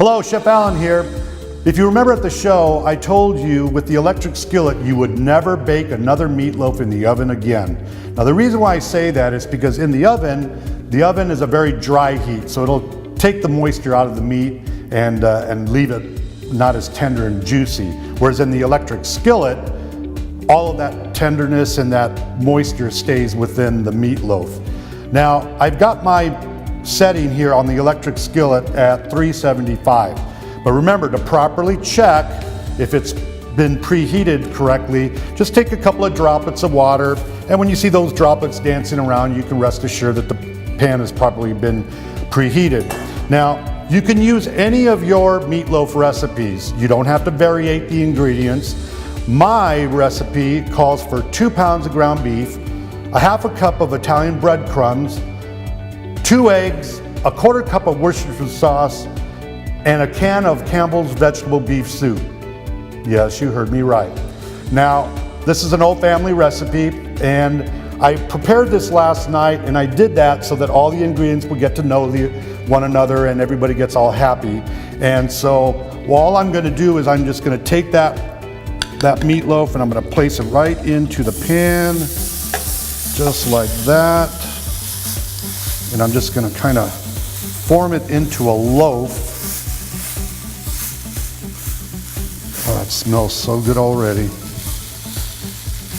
Hello, Chef Alan here. If you remember at the show, I told you with the electric skillet you would never bake another meatloaf in the oven again. Now the reason why I say that is because in the oven is a very dry heat, so it'll take the moisture out of the meat and leave it not as tender and juicy. Whereas in the electric skillet, all of that tenderness and that moisture stays within the meatloaf. Now I've got my setting here on the electric skillet at 375. But remember to properly check if it's been preheated correctly. Just take a couple of droplets of water, and when you see those droplets dancing around, you can rest assured that the pan has properly been preheated. Now, you can use any of your meatloaf recipes. You don't have to variate the ingredients. My recipe calls for 2 pounds of ground beef, a half a cup of Italian breadcrumbs, 2 eggs, a 1/4 cup of Worcestershire sauce, and a can of Campbell's vegetable beef soup. Yes, you heard me right. Now, this is an old family recipe, and I prepared this last night, and I did that so that all the ingredients will get to know one another and everybody gets all happy. And so all I'm gonna do is I'm just gonna take that meatloaf and I'm gonna place it right into the pan, just like that. And I'm just gonna kind of form it into a loaf. Oh, it smells so good already.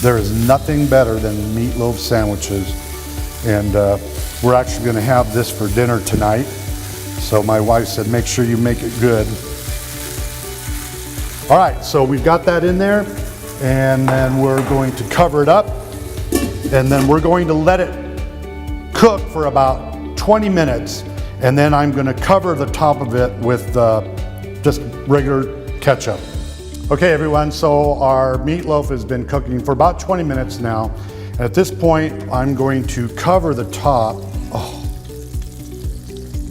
There is nothing better than meatloaf sandwiches. And we're actually gonna have this for dinner tonight. So my wife said, make sure you make it good. All right, so we've got that in there, and then we're going to cover it up, and then we're going to let it cook for about 20 minutes, and then I'm gonna cover the top of it with just regular ketchup. Okay everyone, so our meatloaf has been cooking for about 20 minutes now. And at this point, I'm going to cover the top.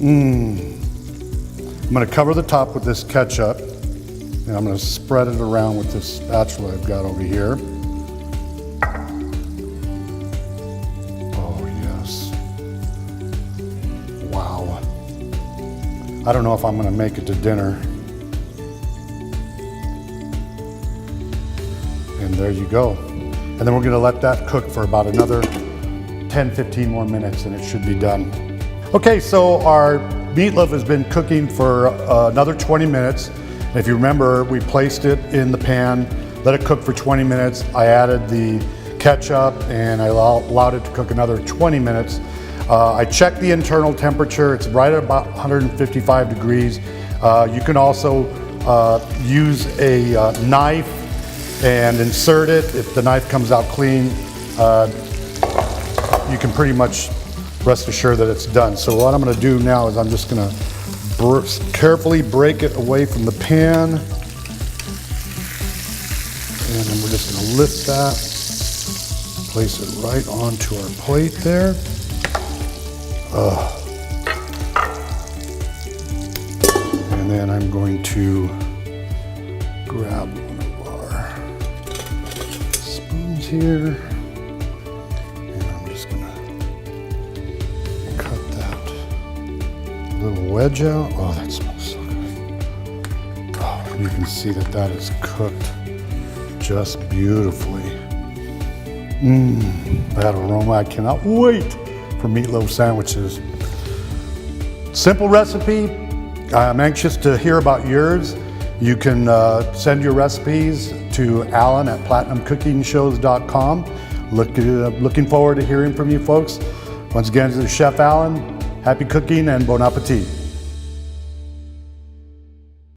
I'm gonna cover the top with this ketchup, and I'm gonna spread it around with this spatula I've got over here. I don't know if I'm gonna make it to dinner. And there you go. And then we're gonna let that cook for about another 10-15 more minutes and it should be done. Okay, so our meatloaf has been cooking for another 20 minutes. And if you remember, we placed it in the pan, let it cook for 20 minutes. I added the ketchup and I allowed it to cook another 20 minutes. I checked the internal temperature. It's right at about 155 degrees. You can also use a knife and insert it. If the knife comes out clean, you can pretty much rest assured that it's done. So what I'm gonna do now is I'm just gonna carefully break it away from the pan. And then we're just gonna lift that, place it right onto our plate there. And then I'm going to grab one of our spoons here, and I'm just gonna cut that little wedge out. Oh, that smells so good. Oh, you can see that is cooked just beautifully. That aroma, I cannot wait for meatloaf sandwiches. Simple recipe. I'm anxious to hear about yours. You can send your recipes to alan@platinumcookingshows.com. Looking forward to hearing from you folks. Once again, this is Chef Alan. Happy cooking and bon appetit.